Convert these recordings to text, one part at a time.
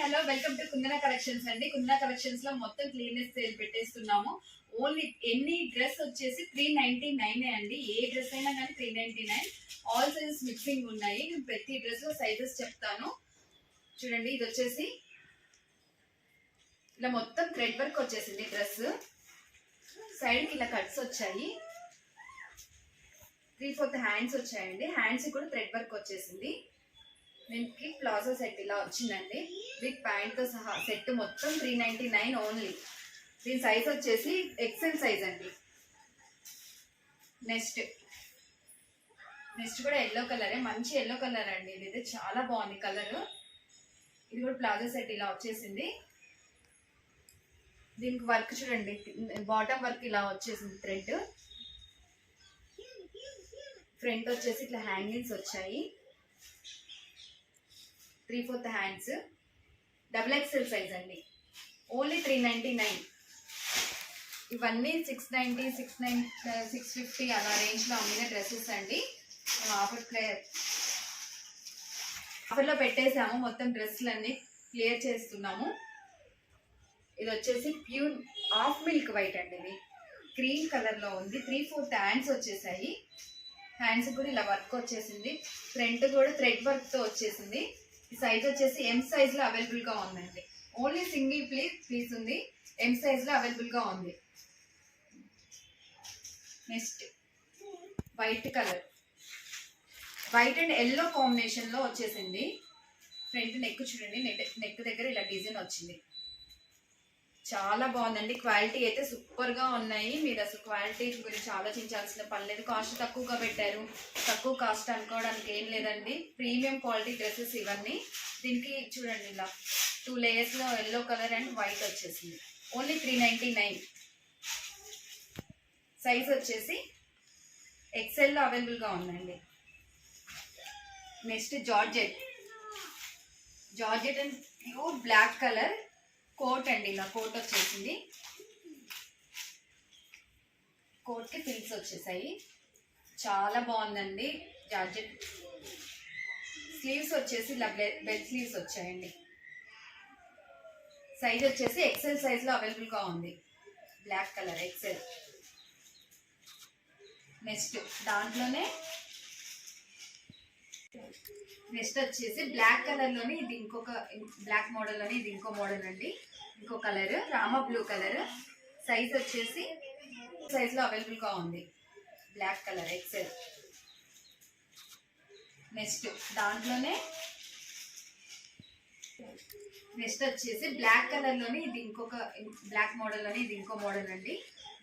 Hello welcome to Kundana collections అండి. కుందన collections లో మొత్తం క్లీనెస్ సేల్ పెట్టేస్తున్నాము. ఓన్లీ ఎన్ని డ్రెస్ వచ్చేసి 399 అండి. ఏ డ్రెస్ అయినా కానీ 399. ఆల్ సైజెస్ మిక్సింగ్ ఉన్నాయి. నేను ప్రతి డ్రెస్ లో సైజెస్ చెప్తాను చూడండి. ఇది వచ్చేసి ఇలా మొత్తం థ్రెడ్ వర్క్ వచ్చేసింది. డ్రెస్ సైడ్ కి ఇలా కట్స్ వచ్చాయి. 3/4 హ్యాండ్స్ వచ్చాయండి. హ్యాండ్స్ కూడా థ్రెడ్ వర్క్ వచ్చేసింది. దీనికి ప్లాజో సెట్ ఇలా వచ్చిందండి. విత్ ప్యాంట్ తో సహా సెట్ మొత్తం 399 ఓన్లీ. దీని సైజ్ వచ్చేసి ఎక్సెల్ సైజ్ అండి. నెక్స్ట్ కూడా ఎల్లో కలరే, మంచి ఎల్లో కలర్ అండి. ఇది చాలా బాగుంది కలర్. ఇది కూడా ప్లాజో సెట్ ఇలా వచ్చేసింది. దీనికి వర్క్ చూడండి, బాటమ్ వర్క్ ఇలా వచ్చేసింది. థ్రెడ్ ఫ్రంట్ వచ్చేసి ఇట్లా హ్యాంగింగ్స్ వచ్చాయి. 3/4 హ్యాండ్స్, XXL సైజ్ అండి. ఓన్లీ 399. ఇవన్నీ 690, 650 అలా రేంజ్ లో అమ్మిన డ్రెస్సెస్ అండి. ఆఫర్లో పెట్టేసాము. మొత్తం డ్రెస్సులన్నీ క్లియర్ చేస్తున్నాము. ఇది వచ్చేసి ప్యూర్ హాఫ్ మిల్క్ వైట్ అండి. ఇది క్రీమ్ కలర్ లో ఉంది. 3/4 హ్యాండ్స్ వచ్చేసాయి. హ్యాండ్స్ కూడా ఇలా వర్క్ వచ్చేసింది. ఫ్రంట్ కూడా థ్రెడ్ వర్క్ తో వచ్చేసింది. ఈ సైజ్ వచ్చేసి ఎం సైజ్ లో అవైలబుల్ గా ఉందండి. ఓన్లీ సింగిల్ పీస్ ఉంది. ఎం సైజ్ లో అవైలబుల్ గా ఉంది. Next white colour, white and yellow combination లో వచ్చేసింది. ఫ్రంట్ నెక్ చూడండి, నెక్ దగ్గర ఇలా డిజైన్ వచ్చింది. చాలా బాగుందండి. క్వాలిటీ అయితే సూపర్ గా ఉన్నాయి. మీరు అసలు క్వాలిటీ గురించి ఆలోచించాల్సిన పని లేదు. కాస్ట్ తక్కువగా పెట్టారు. తక్కువ కాస్ట్ అనుకోవడానికి ఏం లేదండి. ప్రీమియం క్వాలిటీ డ్రెస్సెస్ ఇవన్నీ. దీనికి చూడండి ఇలా 2 లేయర్స్ లో ఎల్లో కలర్ అండ్ వైట్ వచ్చేసింది. ఓన్లీ 399. సైజ్ వచ్చేసి ఎక్సెల్ లో అవైలబుల్ గా ఉందండి. Next georgette and pure black colour coat అండి. ఇలా కోట్ వచ్చేసింది. కోట్ కి పిల్స్ వచ్చేసాయి. చాలా బాగుందండి. జార్జెట్ స్లీవ్స్ వచ్చేసి ఇలా బెల్ స్లీవ్స్ వచ్చాయండి. సైజ్ వచ్చేసి ఎక్సెల్ సైజ్ లో అవైలబుల్ గా ఉంది. Black colour XL. నెక్స్ట్ వచ్చేసి బ్లాక్ కలర్ లోని ఇది ఇంకొక బ్లాక్ మోడల్ లోని ఇది ఇంకో మోడల్ అండి. ఇంకో కలర్ రామా బ్లూ కలర్. సైజ్ వచ్చేసి సైజ్ లో అవైలబుల్ గా ఉంది. Black colour XL. నెక్స్ట్ వచ్చేసి బ్లాక్ కలర్ లోని ఇది ఇంకొక బ్లాక్ మోడల్ లోని ఇది ఇంకో మోడల్ అండి.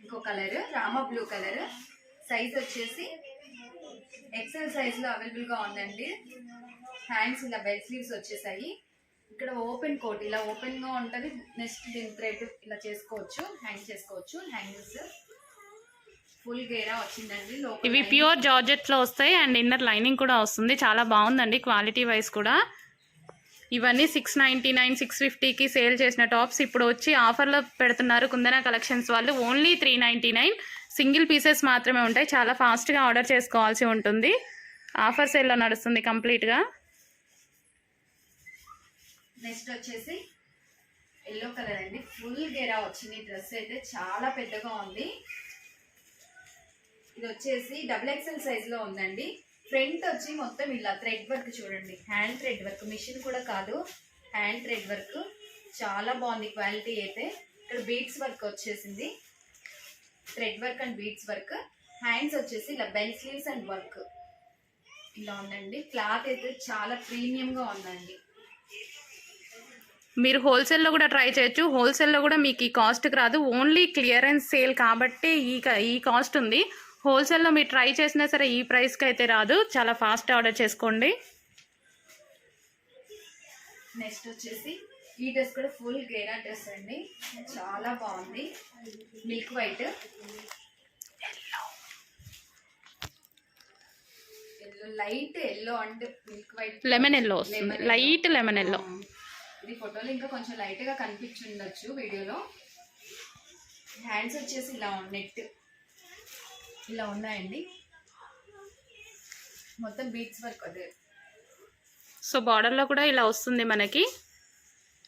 ఇంకో కలర్ రామా బ్లూ కలర్. సైజ్ వచ్చేసి ఎక్సెల్ సైజ్ లో అవైలబుల్ గా ఉందండి. హ్యాండ్స్ ఇలా బెల్ స్లీవ్స్ వచ్చేసాయి. ఇక్కడ ఓపెన్ కోట్ ఇలా ఓపెన్ గా ఉంటది. నెక్స్ట్ దీని థ్రెడ్ ఇలా చేసుకోవచ్చు, హ్యాంగ్ చేసుకోవచ్చు. హ్యాంగిల్స్ ఫుల్ గేరా వచ్చిందండి. ఇవి ప్యూర్ జార్జెట్ లో వస్తాయి అండ్ ఇన్నర్ లైనింగ్ కూడా వస్తుంది. చాలా బాగుందండి క్వాలిటీ వైజ్ కూడా. ఇవన్నీ 699, 650కి సేల్ చేసిన టాప్స్ ఇప్పుడు వచ్చి ఆఫర్లో పెడుతున్నారు కుందన కలెక్షన్స్ వాళ్ళు. ఓన్లీ 399. సింగిల్ పీసెస్ మాత్రమే ఉంటాయి. చాలా ఫాస్ట్గా ఆర్డర్ చేసుకోవాల్సి ఉంటుంది. ఆఫర్ సేల్లో నడుస్తుంది కంప్లీట్గా. నెక్స్ట్ వచ్చేసి ఎల్లో కలర్ అండి. ఫుల్ గేరా వచ్చింది. డ్రెస్ అయితే చాలా పెద్దగా ఉంది. ఇది వచ్చేసి XXL సైజ్ లో ఉందండి. ఫ్రంట్ వచ్చి మొత్తం ఇలా థ్రెడ్ వర్క్ చూడండి. హ్యాండ్ థ్రెడ్ వర్క్, మిషన్ కూడా కాదు, హ్యాండ్ థ్రెడ్ వర్క్. చాలా బాగుంది క్వాలిటీ అయితే. ఇక్కడ బీడ్స్ వర్క్ వచ్చేసింది. Thread work and beads work. Hands వచ్చేసి ఇలా బెల్ స్లీవ్స్ అండ్ వర్క్ ఇలా ఉందండి. క్లాత్ అయితే చాలా ప్రీమియం గా ఉందండి. మీరు హోల్సేల్లో కూడా ట్రై చేయొచ్చు. హోల్సేల్లో కూడా మీకు ఈ కాస్ట్కి రాదు. ఓన్లీ క్లియరెన్స్ సేల్ కాబట్టి ఈ కాస్ట్ ఉంది. హోల్సేల్లో మీరు ట్రై చేసినా సరే ఈ ప్రైస్కి అయితే రాదు. చాలా ఫాస్ట్ ఆర్డర్ చేసుకోండి. నెక్స్ట్ వచ్చేసి ఈ డ్రెస్ కూడా ఫుల్ గేరా డ్రెస్ అండి. చాలా బాగుంది. Milk white, light yellow and milk white, lemon yellow, light lemon yellow. ఇది ఫోటోలో ఇంకా కొంచెం లైట్ గా కనిపించుండొచ్చు వీడియోలో. హ్యాండ్స్ వచ్చేసి ఇలా నెట్ ఇలా ఉన్నాయండి. మొత్తం బీట్స్ వర్క్ అదే. సో బార్డర్లో కూడా ఇలా వస్తుంది మనకి.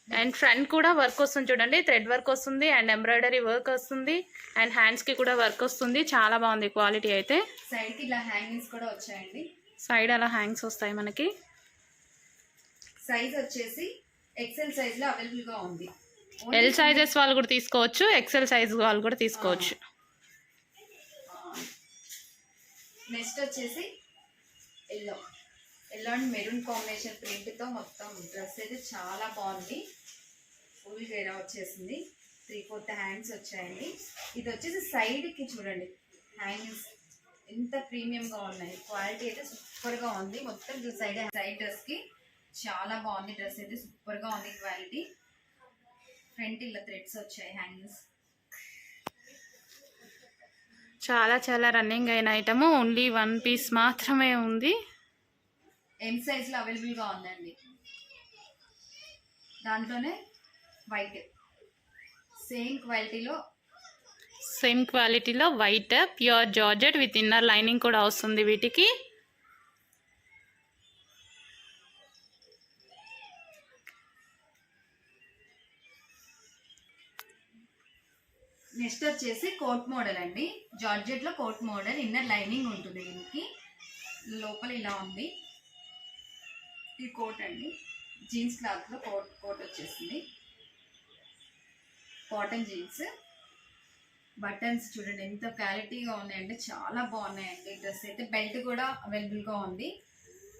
అండ్ ఫ్రంట్ కూడా వర్క్ వస్తుంది చూడండి, థ్రెడ్ వర్క్ వస్తుంది అండ్ ఎంబ్రాయిడరీ వర్క్ వస్తుంది అండ్ హ్యాండ్స్ కి కూడా వర్క్ వస్తుంది. చాలా బాగుంది క్వాలిటీ అయితే. సైడ్ కి ఇలా హ్యాంగింగ్స్ కూడా వచ్చాయండి. సైడ్ అలా హ్యాంగ్స్ వస్తాయి మనకి. సైజ్ వచ్చేసి ఎక్సెల్ సైజ్ లో అవైలబుల్ గా ఉంది. ఎల్ సైజెస్ వాళ్ళు కూడా తీసుకోవచ్చు, ఎక్సెల్ సైజ్ వాళ్ళు కూడా తీసుకోవచ్చు. నెక్స్ట్ వచ్చేసి yellow and maroon combination print తో మొత్తం డ్రెస్ అయితే చాలా బాగుంది. ఫుల్ గేరా వచ్చేసింది. 3/4 హ్యాండ్స్ వచ్చాయండి. ఇది వచ్చేసి సైడ్ కి చూడండి హ్యాంగింగ్స్ ఎంత ప్రీమియం గా ఉన్నాయి. క్వాలిటీ అయితే సూపర్ గా ఉంది. మొత్తం సైడ్ డ్రెస్ కి చాలా బాగుంది. డ్రెస్ అయితే సూపర్ గా ఉంది క్వాలిటీ. ఫ్రంట్ ఇలా థ్రెడ్స్ వచ్చాయి హ్యాంగింగ్స్. చాలా చాలా రన్నింగ్ అయిన ఐటమ్, ఓన్లీ 1 పీస్ మాత్రమే ఉంది. ఎం సైజ్ లో అవైలబుల్ గా ఉందండి. దాంట్లోనే వైట్ సేమ్ క్వాలిటీలో white pure georgette with inner lining కూడా వస్తుంది వీటికి. నెక్స్ట్ వచ్చేసి కోట్ మోడల్ అండి. జార్జెట్ లో కోట్ మోడల్, ఇన్నర్ లైనింగ్ ఉంటుంది. దీనికి లోపల ఇలా ఉంది. ఇది కోట్ అండి. జీన్స్ క్లాత్ లో కోట్ వచ్చేసింది. Cotton jeans. బటన్స్ చూడండి ఎంత క్వాలిటీగా ఉన్నాయండి, చాలా బాగున్నాయండి. డ్రెస్ అయితే బెల్ట్ కూడా అవైలబుల్ గా ఉంది.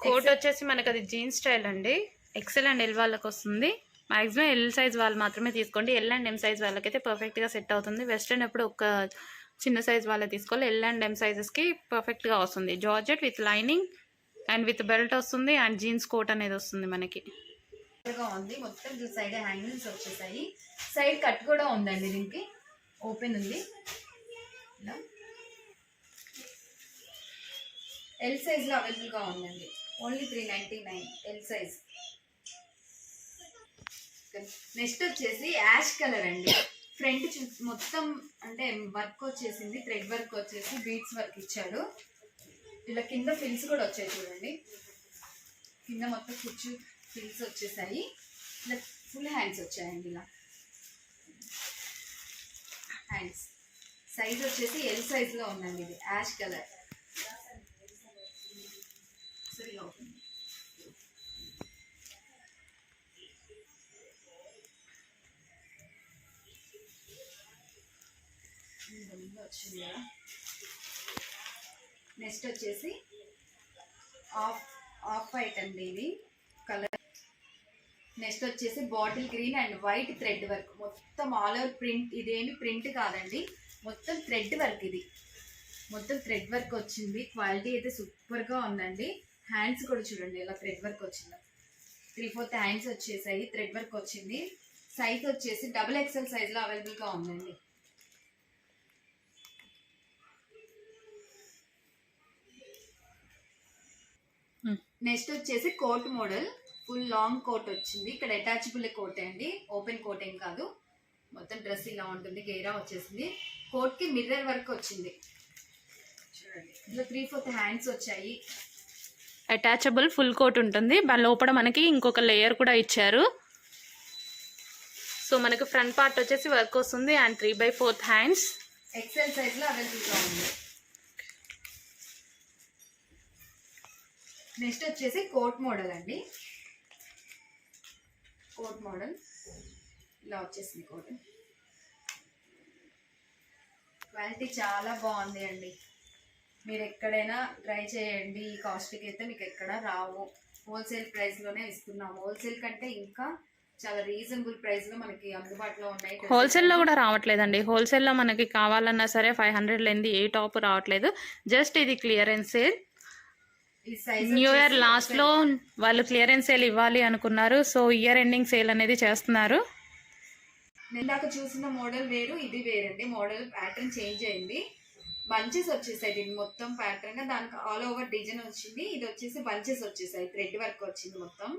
కోట్ వచ్చేసి మనకి అది జీన్స్ స్టైల్ అండి. ఎక్సెల్ అండ్ ఎల్ వాళ్ళకి వస్తుంది. మాక్సిమం ఎల్ సైజ్ వాళ్ళు మాత్రమే తీసుకోండి. ఎల్ అండ్ ఎం సైజ్ వాళ్ళకైతే పర్ఫెక్ట్గా సెట్ అవుతుంది. వెస్ట్రన్ ఎప్పుడు ఒక చిన్న సైజ్ వాళ్ళే తీసుకోవాలి. ఎల్ అండ్ ఎం సైజెస్కి పర్ఫెక్ట్గా వస్తుంది. Georgette with lining and with belt వస్తుంది అండ్ జీన్స్ కోట్ అనేది వస్తుంది మనకి. ఉంది మొత్తం సైడ్ హ్యాంగిల్స్ వచ్చేసాయి. సైడ్ కట్ కూడా ఉందండి. దీనికి ఓపెన్ ఉంది. ఎల్ సైజ్ లో అవైలబుల్ గా ఉందండి. Only 399 L size. నెక్స్ట్ వచ్చేసి యాష్ కలర్ అండి. ఫ్రంట్ మొత్తం అంటే వర్క్ వచ్చేసింది. థ్రెడ్ వర్క్ వచ్చేసి బీడ్స్ వర్క్ ఇచ్చాడు. ఇలా కింద ఫిల్స్ కూడా వచ్చాయి చూడండి. కింద మొత్తం కుచ్చు ఫిల్స్ వచ్చేసాయి. ఇలా ఫుల్ హ్యాండ్స్ వచ్చాయండి. ఇలా హ్యాండ్స్ సైజ్ వచ్చేసి ఎల్ సైజ్ లో ఉందండి. ఇది యాష్ కలర్. నెక్స్ట్ వచ్చేసి ఆఫ్ వైట్ అండి ఇది కలర్. నెక్స్ట్ వచ్చేసి bottle green and white thread work. మొత్తం ఆల్ ఓవర్ ప్రింట్. ఇదేమి ప్రింట్ కాదండి, మొత్తం థ్రెడ్ వర్క్. ఇది మొత్తం థ్రెడ్ వర్క్ వచ్చింది. క్వాలిటీ అయితే సూపర్ గా ఉందండి. హ్యాండ్స్ కూడా చూడండి ఇలా థ్రెడ్ వర్క్ వచ్చింది. 3/4 హ్యాండ్స్ వచ్చేసాయి. థ్రెడ్ వర్క్ వచ్చింది. సైజ్ వచ్చేసి XXL సైజ్ లో అవైలబుల్ గా ఉందండి. నెక్స్ట్ వచ్చేసి coat model. Full long coat వచ్చింది. ఇక్కడ అటాచబుల్ కోట్ అండి, ఓపెన్ కోట్ ఏం కాదు. మొత్తం డ్రెస్ ఇలా ఉంటుంది. గేరా వచ్చేసింది. కోట్ కి మిర్రర్ వర్క్ వచ్చింది చూడండి. ఇలా 3/4 హ్యాండ్స్ వచ్చాయి. అటాచబుల్ ఫుల్ కోట్ ఉంటుంది. లోపల మనకి ఇంకొక లేయర్ కూడా ఇచ్చారు. సో మనకి ఫ్రంట్ పార్ట్ వచ్చేసి వర్క్ వస్తుంది అండ్ 3/4 హ్యాండ్స్. ఎక్సెల్ సైజ్ లో అవైలబుల్ గా ఉంది. నెక్స్ట్ వచ్చేసి కోట్ మోడల్ అండి. కోట్ మోడల్ ఇలా వచ్చేసింది. కోట్ క్వాలిటీ చాలా బాగుంది అండి. మీరు ఎక్కడైనా ట్రై చేయండి. ఈ కాస్ట్కి అయితే మీకు ఎక్కడ రావు. హోల్సేల్ ప్రైస్లోనే ఇస్తున్నాము. హోల్సేల్ కంటే ఇంకా చాలా రీజనబుల్ ప్రైస్లో మనకి అందుబాటులో ఉన్నాయి. హోల్సేల్లో కూడా రావట్లేదండి. హోల్సేల్లో మనకి కావాలన్నా సరే 500 లేనిది ఏ టాప్ రావట్లేదు. జస్ట్ ఇది క్లియరెన్స్ సేల్. న్యూ ఇయర్ లాస్ట్లో వాళ్ళు క్లియరెన్స్ సేల్ ఇవ్వాలి అనుకున్నారు. సో ఇయర్ ఎండింగ్ సేల్ అనేది చేస్తున్నారు. ఇందాక చూసిన మోడల్ వేరు, ఇది వేరండి. మోడల్ ప్యాటర్న్ చేంజ్ అయింది. బంచెస్ వచ్చేసాయి. దీని మొత్తం ప్యాటర్న్ దానికి ఆల్ ఓవర్ డిజైన్ వచ్చింది. ఇది వచ్చేసి బంచెస్ వచ్చేసాయి. థ్రెడ్ వర్క్ వచ్చింది మొత్తం.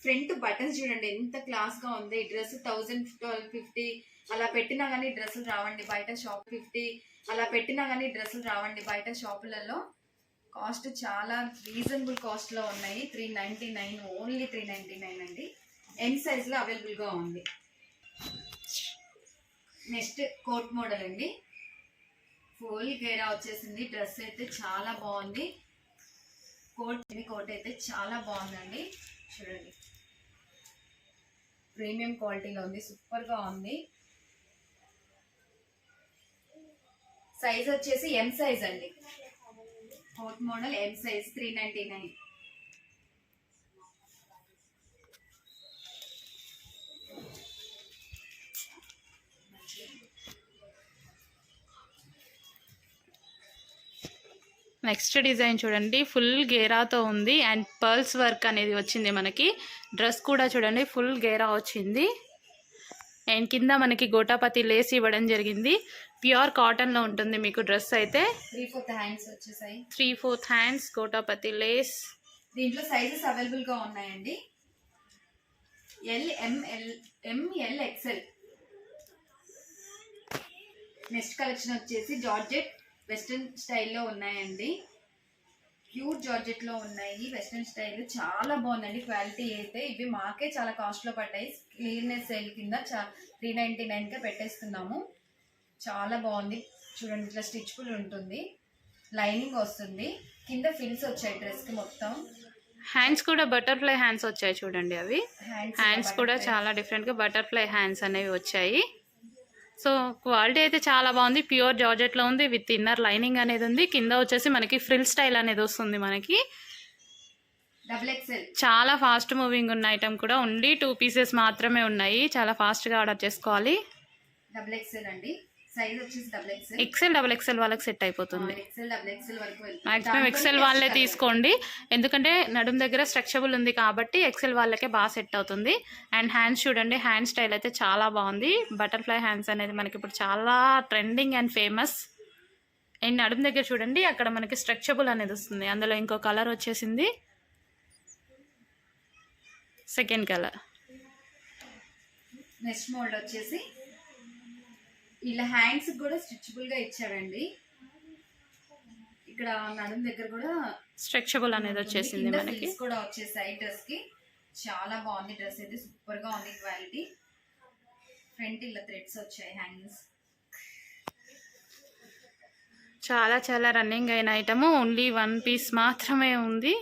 ఫ్రంట్ బటన్స్ చూడండి ఎంత క్లాస్ గా ఉంది. ఈ డ్రెస్ 1000-1250 అలా పెట్టినా కానీ డ్రెస్సులు రావండి బయట. షాప్ 50 అలా పెట్టినా కానీ డ్రెస్సులు రావండి బయట షాపులలో. కాస్ట్ చాలా రీజనబుల్ కాస్ట్ లో ఉన్నాయి. 399 ఓన్లీ 399 అండి. ఎన్ సైజ్ లో అవైలబుల్ గా ఉంది. నెక్స్ట్ కోట్ మోడల్ అండి, ఫుల్ గేరా వచ్చేసింది. డ్రెస్ అయితే చాలా బాగుంది. కోట్ అయితే చాలా బాగుందండి. చూడండి, ప్రీమియం క్వాలిటీలో ఉంది, సూపర్ గా ఉంది. సైజ్ వచ్చేసి ఎం సైజ్ అండి. Coat model M size 399. Next design చూడండి, ఫుల్ గేరాతో ఉంది అండ్ పర్ల్స్ వర్క్ అనేది వచ్చింది మనకి. డ్రెస్ కూడా చూడండి ఫుల్ గేరా వచ్చింది అండ్ కింద మనకి గోటాపతి లేస్ ఇవ్వడం జరిగింది. ప్యూర్ కాటన్లో ఉంటుంది మీకు డ్రెస్ అయితే. 3/4 హ్యాండ్స్ వచ్చేసాయి. 3/4 హ్యాండ్స్ గోటాపతి లేస్. దీంట్లో సైజెస్ అవైలబుల్ గా ఉన్నాయండి. ML XL. నెక్స్ట్ కలెక్షన్ వచ్చేసి జార్జెట్ వెస్ట్రన్ స్టైల్లో ఉన్నాయండి. ప్యూర్ జార్జెట్ లో ఉన్నాయి, వెస్ట్రన్ స్టైల్. చాలా బాగుందండి క్వాలిటీ అయితే. ఇవి మాకే చాలా కాస్ట్ లో పడ్డాయి. క్లియర్నెస్ సేల్ కింద 399 కే పెట్టేస్తున్నాము. చాలా బాగుంది చూడండి. ఇట్లా స్టిచ్బుల్ ఉంటుంది, లైనింగ్ వస్తుంది, కింద ఫిల్స్ వచ్చాయి డ్రెస్ కి మొత్తం. హ్యాండ్స్ కూడా బటర్ఫ్లై హ్యాండ్స్ వచ్చాయి చూడండి. అవి హ్యాండ్స్ కూడా చాలా డిఫరెంట్ గా బటర్ఫ్లై హ్యాండ్స్ అనేవి వచ్చాయి. సో క్వాలిటీ అయితే చాలా బాగుంది. ప్యూర్ జార్జెట్ లో ఉంది, విత్ ఇన్నర్ లైనింగ్ అనేది ఉంది. కింద వచ్చేసి మనకి ఫ్రిల్ స్టైల్ అనేది వస్తుంది మనకి. XXL. చాలా ఫాస్ట్ మూవింగ్ ఉన్న ఐటమ్ కూడా ఉంది. 2 పీసెస్ మాత్రమే ఉన్నాయి, చాలా ఫాస్ట్ గా ఆర్డర్ చేసుకోవాలి. XXL అండి. సైజ్ వచ్చేసి XXL. XL వాళ్ళకి సెట్ అయిపోతుంది. XXL వరకు మాక్సిమం XL వాళ్ళే తీసుకోండి, ఎందుకంటే నడుం దగ్గర స్ట్రెచబుల్ ఉంది కాబట్టి XL వాళ్ళకే బాగా సెట్ అవుతుంది. అండ్ హ్యాండ్స్ చూడండి, హ్యాండ్ స్టైల్ అయితే చాలా బాగుంది. బటర్ఫ్లై హ్యాండ్స్ అనేది మనకి ఇప్పుడు చాలా ట్రెండింగ్ అండ్ ఫేమస్. అండ్ నడుం దగ్గర చూడండి, అక్కడ మనకి స్ట్రెచబుల్ అనేది వస్తుంది. అందులో ఇంకో కలర్ వచ్చేసింది, సెకండ్ కలర్. నెక్స్ట్ మోడల్ వచ్చేసి ఇలా హ్యాండ్స్ కూడా స్ట్రెచబుల్ గా ఇచ్చాడండి. ఇక్కడ నడుం దగ్గర కూడా స్ట్రెచబుల్ అనేది వచ్చేసింది మనకి. కూడా వచ్చేసాయి డ్రెస్ కి. చాలా బాగుంది డ్రెస్ అయితే, సూపర్ గా ఉంది క్వాలిటీ. ఫ్రంట్ ఇలా థ్రెడ్స్ వచ్చాయి హ్యాంగింగ్స్. చాలా రన్నింగ్ అయిన ఐటమ్. ఓన్లీ 1 పీస్ మాత్రమే ఉంది.